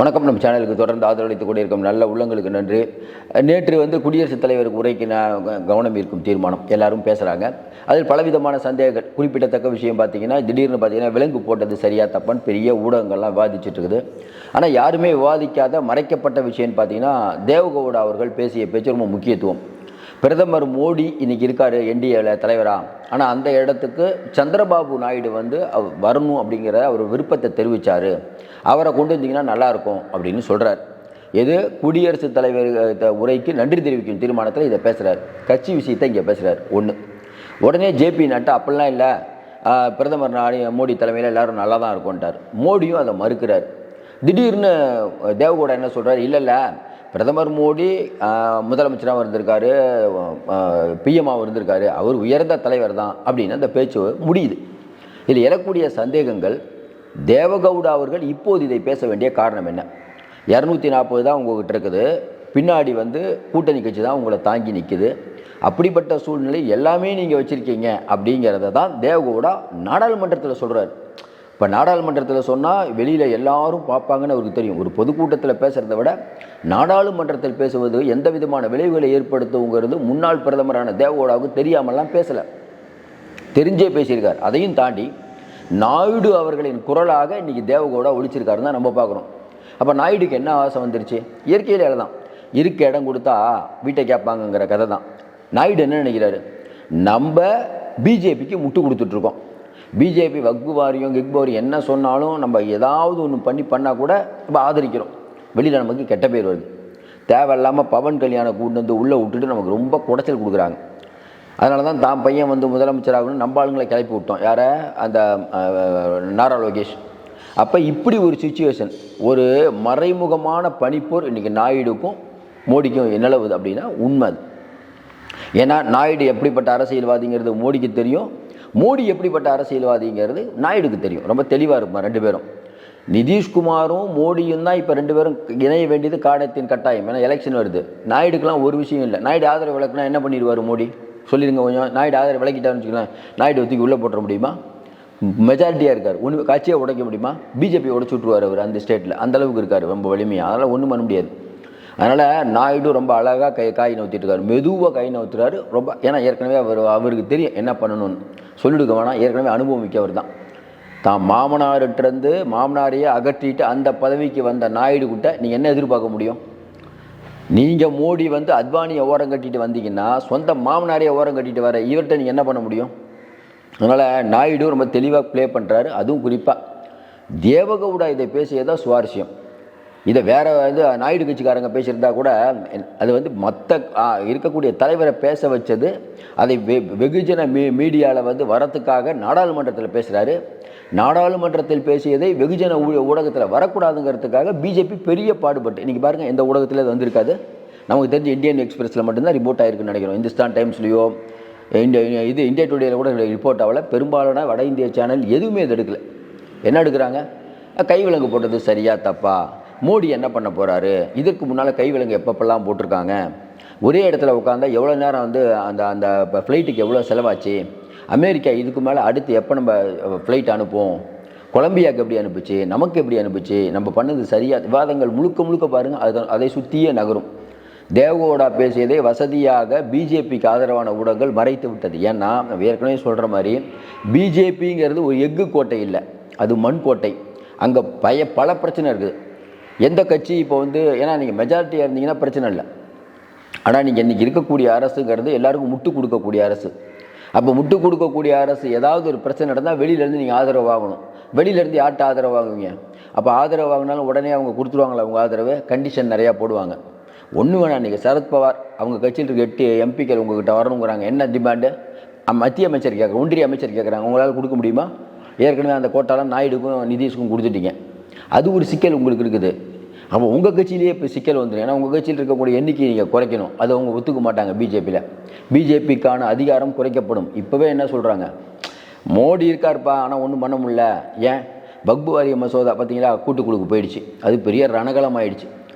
வணக்கம். நம்ம சேனலுக்கு தொடர்ந்து ஆதரவளித்துக் கொண்டிருக்கும் நல்ல உள்ளங்களுக்கு நன்றி. நேற்று குடியரசுத் தலைவருக்கு உரைக்கு கவனம் ஈர்க்கும் தீர்மானம் எல்லாரும் பேசுகிறாங்க. அதில் பலவிதமான சந்தேகங்கள். குறிப்பிடத்தக்க விஷயம் பார்த்தீங்கன்னா, திடீர்னு பார்த்தீங்கன்னா விலங்கு போட்டது சரியா தப்பான்னு பெரிய ஊடகங்கள்லாம் விவாதிச்சுட்டு இருக்குது. ஆனால் யாருமே விவாதிக்காத மறைக்கப்பட்ட விஷயம்னு பார்த்தீங்கன்னா, தேவகவுடா அவர்கள் பேசிய பேச்சு ரொம்ப முக்கியத்துவம். பிரதமர் மோடி இன்றைக்கி இருக்கார் என்டிஏவில் தலைவராக. ஆனால் அந்த இடத்துக்கு சந்திரபாபு நாயுடு வரணும் அப்படிங்கிற அவர் விருப்பத்தை தெரிவித்தார். அவரை கொண்டு வந்தீங்கன்னா நல்லாயிருக்கும் அப்படின்னு சொல்கிறார். எது குடியரசுத் தலைவர் உரைக்கு நன்றி தெரிவிக்கும் தீர்மானத்தில் இதை பேசுகிறார். கட்சி விஷயத்தை இங்கே பேசுகிறார். உடனே ஜேபி நட்டா அப்படிலாம் இல்லை, பிரதமர் மோடி தலைமையில் எல்லோரும் நல்லா தான் இருக்கும்ட்டார். மோடியும் அதை மறுக்கிறார். திடீர்னு தேவகவுடா என்ன சொல்கிறார், இல்லை பிரதமர் மோடி முதலமைச்சராகவும் இருந்திருக்காரு, பிஎம்மாகவும் இருந்திருக்காரு, அவர் உயர்ந்த தலைவர் தான் அப்படின்னு அந்த பேச்சு முடியுது. இதில் எழக்கூடிய சந்தேகங்கள், தேவகவுடா அவர்கள் இப்போது இதை பேச வேண்டிய காரணம் என்ன? 240 தான் உங்கள்கிட்ட இருக்குது, பின்னாடி கூட்டணி கட்சி தான் உங்களை தாங்கி நிற்குது. அப்படிப்பட்ட சூழ்நிலை எல்லாமே நீங்கள் வச்சுருக்கீங்க அப்படிங்கிறத தான் தேவகவுடா நாடாளுமன்றத்தில் சொல்கிறார். இப்போ நாடாளுமன்றத்தில் சொன்னால் வெளியில் எல்லாரும் பார்ப்பாங்கன்னு அவருக்கு தெரியும். ஒரு பொதுக்கூட்டத்தில் பேசுகிறத விட நாடாளுமன்றத்தில் பேசுவது எந்த விதமான விளைவுகளை ஏற்படுத்துங்கிறது முன்னாள் பிரதமரான தேவகவுடாவுக்கு தெரியாமலாம் பேசலை, தெரிஞ்சே பேசியிருக்கார். அதையும் தாண்டி நாயுடு அவர்களின் குரலாக இன்றைக்கி தேவகவுடா ஒழிச்சிருக்காருன்னு தான் நம்ம பார்க்குறோம். அப்போ நாயுடுக்கு என்ன ஆசை வந்துருச்சு? இயற்கையிலே தான் இருக்க இடம் கொடுத்தா வீட்டை கேட்பாங்கங்கிற கதை தான். நாயுடு என்ன நினைக்கிறாரு, நம்ம பிஜேபிக்கு முட்டு கொடுத்துட்ருக்கோம். பிஜேபி வக்பு வாரியம் கிக்போரியம் என்ன சொன்னாலும் நம்ம ஏதாவது ஒன்று பண்ணால் கூட நம்ம ஆதரிக்கிறோம். வெளியில் நமக்கு கெட்ட பேர் வருது. தேவையில்லாமல் பவன் கல்யாணம் கூட்டு வந்து உள்ளே விட்டுட்டு நமக்கு ரொம்ப குடைச்சல் கொடுக்குறாங்க. அதனால தான் தான் பையன் முதலமைச்சராகணும்னு நம்ம ஆளுங்களை கிளப்பி விட்டோம். யாரை? அந்த நாரா லோகேஷ். அப்போ இப்படி ஒரு சுச்சுவேஷன், ஒரு மறைமுகமான பனிப்போர் இன்றைக்கி நாயுடுக்கும் மோடிக்கும் நிலவுது அப்படின்னா உண்மை அது. ஏன்னா நாயுடு எப்படிப்பட்ட அரசியல்வாதிங்கிறது மோடிக்கு தெரியும், மோடி எப்படிப்பட்ட அரசியல்வாதிங்கிறது நாயுடுக்கு தெரியும். ரொம்ப தெளிவாக இருப்பார் ரெண்டு பேரும். நிதிஷ்குமாரும் மோடியும் தான் இப்போ ரெண்டு பேரும் இணைய வேண்டியது காரணத்தின் கட்டாயம். ஏன்னா எலெக்ஷன் வருது. நாயுடுக்கெலாம் ஒரு விஷயம் இல்லை. நாயுடு ஆதரவு விளக்குனா என்ன பண்ணிடுவார் மோடி? சொல்லிடுங்க கொஞ்சம். நாயுடு ஆதரவு விளக்கிட்டாருன்னு வச்சுக்கலாம், நாயுடு ஒத்துக்கி உள்ளே போட்டுற முடியுமா? மெஜாரிட்டியாக இருக்கார். ஒன்று கட்சியை உடைக்க முடியுமா? பிஜேபி உடைச்சு விட்ருவார் அவர் அந்த ஸ்டேட்டில். அந்தளவுக்கு இருக்கார், ரொம்ப வலிமையாக. அதனால் ஒன்றும் பண்ண முடியாது. அதனால் நாயுடு ரொம்ப அழகாக காய் நவுத்திட்டு இருக்காரு, மெதுவாக கை நவுத்துறாரு ரொம்ப. ஏன்னா ஏற்கனவே அவருக்கு தெரியும் என்ன பண்ணணும்னு. சொல்லிடுக்க வேணாம், ஏற்கனவே அனுபவமிக்கவர் தான். தான் மாமனார்கிட்டருந்து மாமனாரையே அகற்றிட்டு அந்த பதவிக்கு வந்த நாயுடு கிட்ட நீங்கள் என்ன எதிர்பார்க்க முடியும்? நீங்கள் மோடி அத்வானியை ஓரம் கட்டிட்டு வந்தீங்கன்னா சொந்த மாமனாரையே ஓரம் கட்டிட்டு வர இவர்கிட்ட நீங்கள் என்ன பண்ண முடியும்? அதனால் நாயுடு ரொம்ப தெளிவாக ப்ளே பண்ணுறாரு. அதுவும் குறிப்பாக தேவகவுடா இதை பேசியதான் சுவாரஸ்யம். இதை வேறு நாயுடு கட்சிக்காரங்க பேசியிருந்தா கூட அது மற்ற இருக்கக்கூடிய தலைவரை பேச வச்சது. அதை வெகுஜன மீடியாவில் வரத்துக்காக நாடாளுமன்றத்தில் பேசுகிறாரு. நாடாளுமன்றத்தில் பேசியதை வெகுஜன ஊடகத்தில் வரக்கூடாதுங்கிறதுக்காக பிஜேபி பெரிய பாடுபட்டு, இன்றைக்கி பாருங்கள் எந்த ஊடகத்தில் அது வந்திருக்காது. நமக்கு தெரிஞ்ச இந்தியன் எக்ஸ்பிரஸில் மட்டும்தான் ரிப்போர்ட் ஆகிருக்குன்னு நினைக்கிறோம். இந்துஸ்தான் டைம்ஸ்லேயோ இந்தியா டுடேயில் கூட ரிப்போர்ட் ஆகலை. பெரும்பாலான வட இந்திய சேனல் எதுவுமே இது எடுக்கலை. என்ன எடுக்கிறாங்க? கைவிலங்கு போட்டது சரியா தப்பா, மோடி என்ன பண்ண போகிறாரு, இதற்கு முன்னால் கைவிலங்கு எப்பப்பெல்லாம் போட்டிருக்காங்க, ஒரே இடத்துல உட்காந்தா எவ்வளோ நேரம் அந்த அந்த ஃப்ளைட்டுக்கு எவ்வளோ செலவாச்சு, அமெரிக்கா இதுக்கு மேலே அடுத்து எப்போ நம்ம ஃப்ளைட் அனுப்புவோம், கொலம்பியாவுக்கு எப்படி அனுப்பிச்சு, நமக்கு எப்படி அனுப்பிச்சு, நம்ம பண்ணது சரியாக, விவாதங்கள் முழுக்க பாருங்கள் அதை சுற்றியே நகரும். தேவகவுடா பேசியதை வசதியாக பிஜேபிக்கு ஆதரவான ஊடகங்கள் மறைத்து விட்டது. ஏன்னா ஏற்கனவே சொல்கிற மாதிரி பிஜேபிங்கிறது ஒரு எஃகு கோட்டை இல்லை, அது மண் கோட்டை. அங்கே பல பிரச்சனை இருக்குது. எந்த கட்சி இப்போ ஏன்னா நீங்கள் மெஜாரிட்டியாக இருந்தீங்கன்னா பிரச்சனை இல்லை. ஆனால் நீங்கள் இன்றைக்கி இருக்கக்கூடிய அரசுங்கிறது எல்லாருக்கும் முட்டு கொடுக்கக்கூடிய அரசு. அப்போ முட்டு கொடுக்கக்கூடிய அரசு ஏதாவது ஒரு பிரச்சனை நடந்தால் வெளியிலேருந்து நீங்கள் ஆதரவு வாங்கணும். வெளியிலேருந்து யார்கிட்ட ஆதரவு வாங்குவீங்க? அப்போ ஆதரவு வாங்கினாலும் உடனே அவங்க கொடுத்துருவாங்களா? அவங்க ஆதரவு கண்டிஷன் நிறையா போடுவாங்க. ஒன்று வேணாம், நீங்கள் சரத்பவார் அவங்க கட்சியில் இருக்க 8 எம்பிக்கள் உங்கள்கிட்ட வரணுங்கிறாங்க. என்ன டிமாண்டு? மத்திய அமைச்சர் கேட்குறாங்க, ஒன்றிய அமைச்சர் கேட்குறாங்க. உங்களால் கொடுக்க முடியுமா? ஏற்கனவே அந்த கோட்டாலாம் நாயுடுக்கும் நிதிஷ்க்கும் கொடுத்துட்டீங்க. அது ஒரு சிக்கல் உங்களுக்கு இருக்குது. அப்போ உங்கள் கட்சியிலேயே இப்போ சிக்கல் வந்துடும். ஏன்னா உங்கள் கட்சியில் இருக்கக்கூடிய எண்ணிக்கையை நீங்கள் குறைக்கணும். அது அவங்க ஒத்துக்க மாட்டாங்க பிஜேபியில். பிஜேபிக்கான அதிகாரம் குறைக்கப்படும். இப்போவே என்ன சொல்கிறாங்க, மோடி இருக்காருப்பா ஆனால் ஒன்றும் பண்ண முடியல. ஏன்? வக்பு வாரிய மசோதா பார்த்தீங்களா, கூட்டுக்குழுக்கு போயிடுச்சு. அது பெரிய ரணகலம் ஆயிடுச்சு.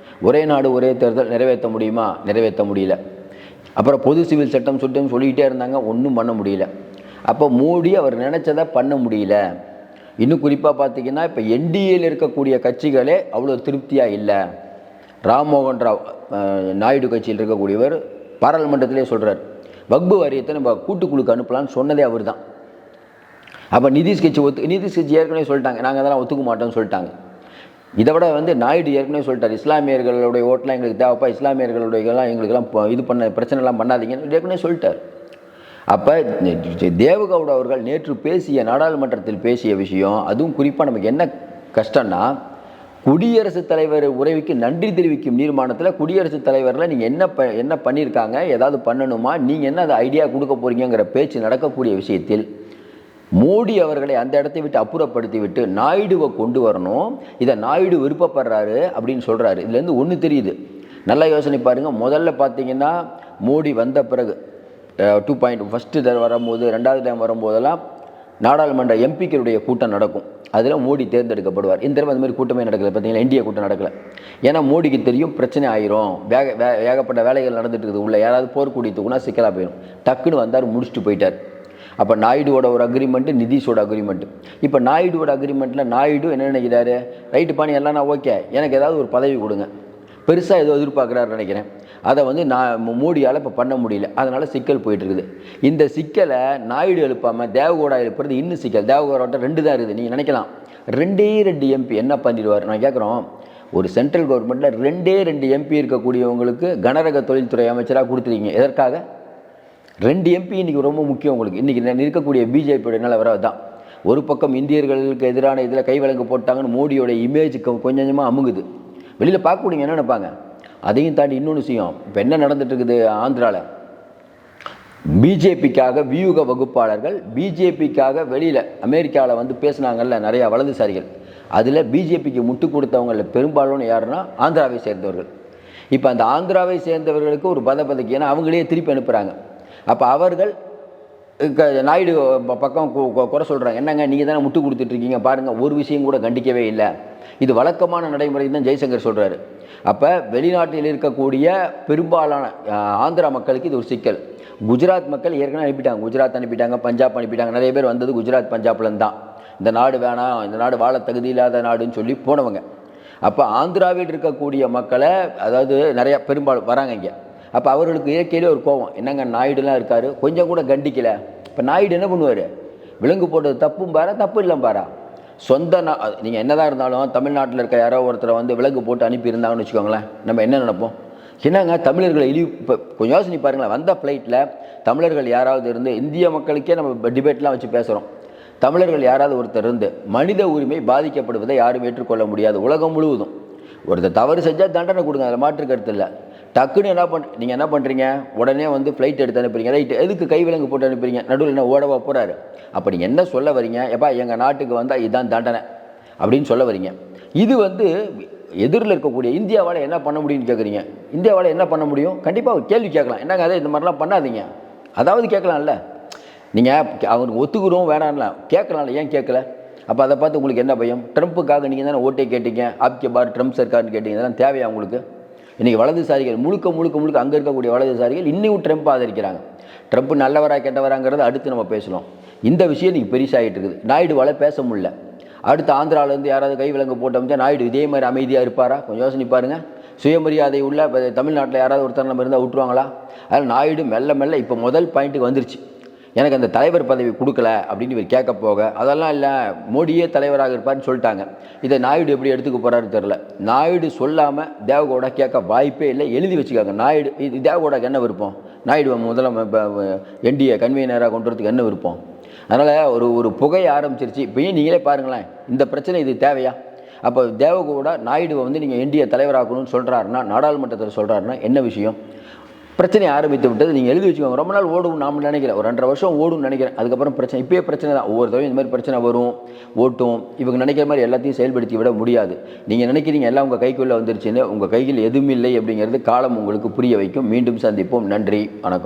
ஒரே நாடு ஒரே தேர்தல் நிறைவேற்ற முடியுமா? நிறைவேற்ற முடியல. அப்புறம் பொது சிவில் சட்டம் சொல்லிக்கிட்டே இருந்தாங்க, ஒன்றும் பண்ண முடியல. அப்போ மோடி அவர் நினச்சதை பண்ண முடியல. இன்னும் குறிப்பாக பார்த்தீங்கன்னா இப்போ என்டிஏயில் இருக்கக்கூடிய கட்சிகளே அவ்வளோ திருப்தியாக இல்லை. ராம்மோகன் ராவ் நாயுடு கட்சியில் இருக்கக்கூடியவர் பாராளுமன்றத்திலே சொல்கிறார், வக்பு வாரியத்தை நம்ம கூட்டுக்குழுக்கு அனுப்பலான்னு சொன்னதே அவர் தான். அப்போ நிதிஷ் கட்சி ஏற்கனவே சொல்லிட்டாங்க, நாங்கள் அதெல்லாம் ஒத்துக்க மாட்டோம்னு சொல்லிட்டாங்க. இதை விட நாயுடு ஏற்கனவே சொல்லிட்டார், இஸ்லாமியர்களுடைய ஓட்டெலாம் எங்களுக்கு தேவைப்பா, இஸ்லாமியர்களுடையெல்லாம் எங்களுக்கெல்லாம் இது பண்ண பிரச்சனைலாம் பண்ணாதீங்கன்னு ஏற்கனவே சொல்லிட்டார். அப்போ தேவகவுடா அவர்கள் நேற்று பேசிய நாடாளுமன்றத்தில் பேசிய விஷயம், அதுவும் குறிப்பாக நமக்கு என்ன கஷ்டம்னா, குடியரசுத் தலைவர் உரைவுக்கு நன்றி தெரிவிக்கும் தீர்மானத்தில் குடியரசுத் தலைவரில் நீங்கள் என்ன பண்ணியிருக்காங்க, ஏதாவது பண்ணணுமா, நீங்கள் என்ன அதை ஐடியா கொடுக்க போகிறீங்கிற பேச்சு நடக்கக்கூடிய விஷயத்தில் மோடி அவர்களை அந்த இடத்தை விட்டு அப்புறப்படுத்தி விட்டு நாயுடுவை கொண்டு வரணும், இதை நாயுடு விருப்பப்படுறாரு அப்படின்னு சொல்கிறாரு. இதுலேருந்து ஒன்று தெரியுது, நல்லா யோசனை பாருங்கள். முதல்ல பார்த்தீங்கன்னா மோடி வந்த பிறகு 2 ஃபஸ்ட்டு வரும்போது, 2வது டைம் வரும்போதெல்லாம் நாடாளுமன்ற எம்பிக்களுடைய கூட்டம் நடக்கும், அதில் மோடி தேர்ந்தெடுக்கப்படுவார். இந்த தடவை அந்த மாதிரி கூட்டமே நடக்கலை. பார்த்தீங்கன்னா இந்தியா கூட்டம் நடக்கலை. ஏன்னா மோடிக்கு தெரியும் பிரச்சனை ஆயிரும், ஏகப்பட்ட வேலைகள் நடந்துட்டு இருக்குது, உள்ள யாராவது போர்க்குடி தூக்குனா சிக்கலாக போயிடும். டக்குன்னு வந்தார், முடிச்சுட்டு போயிட்டார். அப்போ நாயுடுவோட ஒரு அக்ரிமெண்ட்டு, நிதிஷோட அக்ரிமெண்ட்டு. இப்போ நாயுடுவோட அக்ரிமெண்ட்டில் நாயுடு என்ன நினைக்கிறாரு, ரைட்டு பண்ணி எல்லாம் நான் ஓகே, எனக்கு ஏதாவது ஒரு பதவி கொடுங்க, பெருசாக ஏதோ எதிர்பார்க்குறாரு நினைக்கிறேன். அதை நான் மோடியால் இப்போ பண்ண முடியல, அதனால் சிக்கல் போயிட்டுருக்குது. இந்த சிக்கலை நாயுடு எழுப்பாமல் தேவகவுடா எழுப்புறது இன்னும் சிக்கல். தேவகவுடாட்ட 2 தான் இருக்குது. நீங்கள் நினைக்கலாம் 2 எம்பி என்ன பண்ணிடுவார். நான் கேட்குறோம், ஒரு சென்ட்ரல் கவர்மெண்ட்டில் 2 எம்பி இருக்கக்கூடியவங்களுக்கு கனரக தொழில்துறை அமைச்சராக கொடுத்துருக்கீங்க. எதற்காக? 2 எம்பி இன்றைக்கி ரொம்ப முக்கியம் உங்களுக்கு. இன்றைக்கி இருக்கக்கூடிய பிஜேபியோட நிலவரம் தான். ஒரு பக்கம் இந்தியர்களுக்கு எதிரான இதில் கைவிலங்கு போட்டாங்கன்னு மோடியோட இமேஜ் கொஞ்சம் கொஞ்சமாக அமுங்குது. வெளியில் பார்க்கக்கூடியவங்க என்ன நினைப்பாங்க. அதையும் தாண்டி இன்னொன்று விஷயம், இப்போ என்ன நடந்துட்டு இருக்குது ஆந்திராவில், பிஜேபிக்காக வியூக வகுப்பாளர்கள் பிஜேபிக்காக வெளியில் அமெரிக்காவில் பேசினாங்கல்ல நிறையா வலதுசாரிகள், அதில் பிஜேபிக்கு முட்டு கொடுத்தவங்களில் பெரும்பாலும் யாருன்னா ஆந்திராவை சேர்ந்தவர்கள். இப்போ அந்த ஆந்திராவை சேர்ந்தவர்களுக்கு ஒரு பதப்பதைக்கு, ஏன்னா அவங்களே திருப்பி அனுப்புகிறாங்க. அப்போ அவர்கள் நாயுடு பக்கம் குறை சொல்கிறாங்க, என்னங்க நீங்கள் தானே முட்டு கொடுத்துட்ருக்கீங்க பாருங்கள், ஒரு விஷயம் கூட கண்டிக்கவே இல்லை. இது வழக்கமான நடைமுறை தான் ஜெய்சங்கர் சொல்கிறாரு. அப்போ வெளிநாட்டில் இருக்கக்கூடிய பெரும்பாலான ஆந்திரா மக்களுக்கு இது ஒரு சிக்கல். குஜராத் மக்கள் ஏற்கனவே அனுப்பிட்டாங்க, குஜராத் அனுப்பிட்டாங்க, பஞ்சாப் அனுப்பிட்டாங்க. நிறைய பேர் வந்தது குஜராத் பஞ்சாப்லேருந்து தான். இந்த நாடு வேணாம், இந்த நாடு வாழ தகுதி இல்லாத நாடுன்னு சொல்லி போனவங்க. அப்போ ஆந்திராவில் இருக்கக்கூடிய மக்களை, அதாவது நிறையா பெரும்பாலும் வராங்க இங்கே. அப்போ அவர்களுக்கு இயற்கையிலே ஒரு கோபம், என்னங்க நாயுடுலாம் இருக்கார், கொஞ்சம் கூட கண்டிக்கலை. இப்போ நாயுடு என்ன பண்ணுவார், விலங்கு போட்டது தப்பும் பாரா, தப்பு இல்லைம் பாரா. சொந்த நீங்கள் என்ன தான் இருந்தாலும் தமிழ்நாட்டில் இருக்க யாரோ ஒருத்தரை விலங்கு போட்டு அனுப்பியிருந்தாங்கன்னு வச்சுக்கோங்களேன், நம்ம என்ன நினைப்போம், என்னங்க தமிழர்களை இப்போ கொஞ்சம் யோசனை பாருங்களேன். வந்த ஃப்ளைட்டில் தமிழர்கள் யாராவது இருந்து, இந்திய மக்களுக்கே நம்ம டிபேட்லாம் வச்சு பேசுகிறோம், தமிழர்கள் யாராவது ஒருத்தர் இருந்து மனித உரிமை பாதிக்கப்படுவதை யாரும் ஏற்றுக்கொள்ள முடியாது. உலகம் முழுவதும் ஒருத்தர் தவறு செஞ்சால் தண்டனை கொடுங்க, அதில் மாற்று கருத்து இல்லை. டக்குன்னு நீங்கள் என்ன பண்ணுறீங்க, உடனே ஃப்ளைட் எடுத்து அனுப்புறீங்க, ரைட்டு, எதுக்கு கைவிலங்கு போட்டு அனுப்புறீங்க, நடுவில் என்ன ஓடவா போகிறாரு. அப்போ நீங்கள் என்ன சொல்ல வரீங்க, எப்பா எங்கள் நாட்டுக்கு வந்தால் இதுதான் தண்டனை அப்படின்னு சொல்ல வரீங்க. இது எதிரில் இருக்கக்கூடிய இந்தியாவால் என்ன பண்ண முடியும்னு கேட்குறீங்க. இந்தியாவால் என்ன பண்ண முடியும், கண்டிப்பாக ஒரு கேள்வி கேட்கலாம், என்னங்க அதை இந்த மாதிரிலாம் பண்ணாதீங்க, அதாவது கேட்கலாம்ல. நீங்கள் அவருக்கு ஒத்துக்கிறோம் வேணாம்லாம் கேட்கலாம்ல, ஏன் கேட்கல. அப்போ அதை பார்த்து உங்களுக்கு என்ன பயம், ட்ரம்ப்புக்காக நீங்கள் தானே ஓட்டை கேட்டீங்க, ஆப்கே பார் ட்ரம்ப் சர்க்கார்னு கேட்டீங்க, இதெல்லாம் தேவையா உங்களுக்கு. இன்றைக்கி வலதுசாரிகள் முழுக்க அங்கே இருக்கக்கூடிய வலதுசாரிகள் இன்னும் ட்ரம்ப் ஆதரிக்கிறாங்க. ட்ரம்ப் நல்லவரா கெட்டவராங்கிறத அடுத்து நம்ம பேசலாம். இந்த விஷயம் இன்றைக்கி பெருசாகிட்டு இருக்குது. நாயுடுவால் பேச முடியல. அடுத்து ஆந்திராவிலேருந்து யாராவது கைவிலங்கு போட்டோம்னா நாயுடு இதே மாதிரி அமைதியாக இருப்பாரா, கொஞ்சம் யோசனை பாருங்கள். சுயமரியாதை உள்ள தமிழ்நாட்டில் யாராவது ஒருத்தர் நம்ம இருந்தால் விட்டுருவாங்களா. அதில் நாயுடு மெல்ல இப்போ முதல் பாயிண்ட்டுக்கு வந்துருச்சு, எனக்கு அந்த தலைவர் பதவி கொடுக்கல அப்படின்னு இவர் கேட்க போக, அதெல்லாம் இல்லை மோடியே தலைவராக இருப்பார்னு சொல்லிட்டாங்க. இதை நாயுடு எப்படி எடுத்துக்க போகிறாருன்னு தெரில. நாயுடு சொல்லாமல் தேவகவுடா கேட்க வாய்ப்பே இல்லை, எழுதி வச்சுக்காங்க. நாயுடு இது தேவகவுடாக்கு என்ன விருப்பம், நாயுடு என்டிஏ கன்வீனராக கொண்டு வரதுக்கு என்ன விருப்பம். அதனால் ஒரு புகையை ஆரம்பிச்சிருச்சு. இப்போயும் நீங்களே பாருங்களேன், இந்த பிரச்சனை இது தேவையா. அப்போ தேவகவுடா நாயுடுவை நீங்கள் என்டிஏ தலைவராகணும்னு சொல்கிறாருன்னா, நாடாளுமன்றத்தில் சொல்கிறாருன்னா என்ன விஷயம், பிரச்சனை ஆரம்பித்து விட்டது. நீங்கள் எழுதி வச்சுக்கோங்க. ரொம்ப நாள் ஓடும் நாம் நினைக்கிறேன், ஒரு 2.5 வருஷம் ஓடும்னு நினைக்கிறேன். அதுக்கப்புறம் பிரச்சனை, இப்போயே பிரச்சனை தான். ஒவ்வொரு தடவையும் இந்த மாதிரி பிரச்சனை வரும், ஓட்டும். இவங்க நினைக்கிற மாதிரி எல்லாத்தையும் செயல்படுத்தி விட முடியாது. நீங்கள் நினைக்கிறீங்க எல்லாம் உங்கள் கைக்குள்ளே வந்துருச்சுன்னு, உங்கள் கையில் எதுவும் இல்லை அப்படிங்கிறது காலம் உங்களுக்கு புரிய வைக்கும். மீண்டும் சந்திப்போம். நன்றி, வணக்கம்.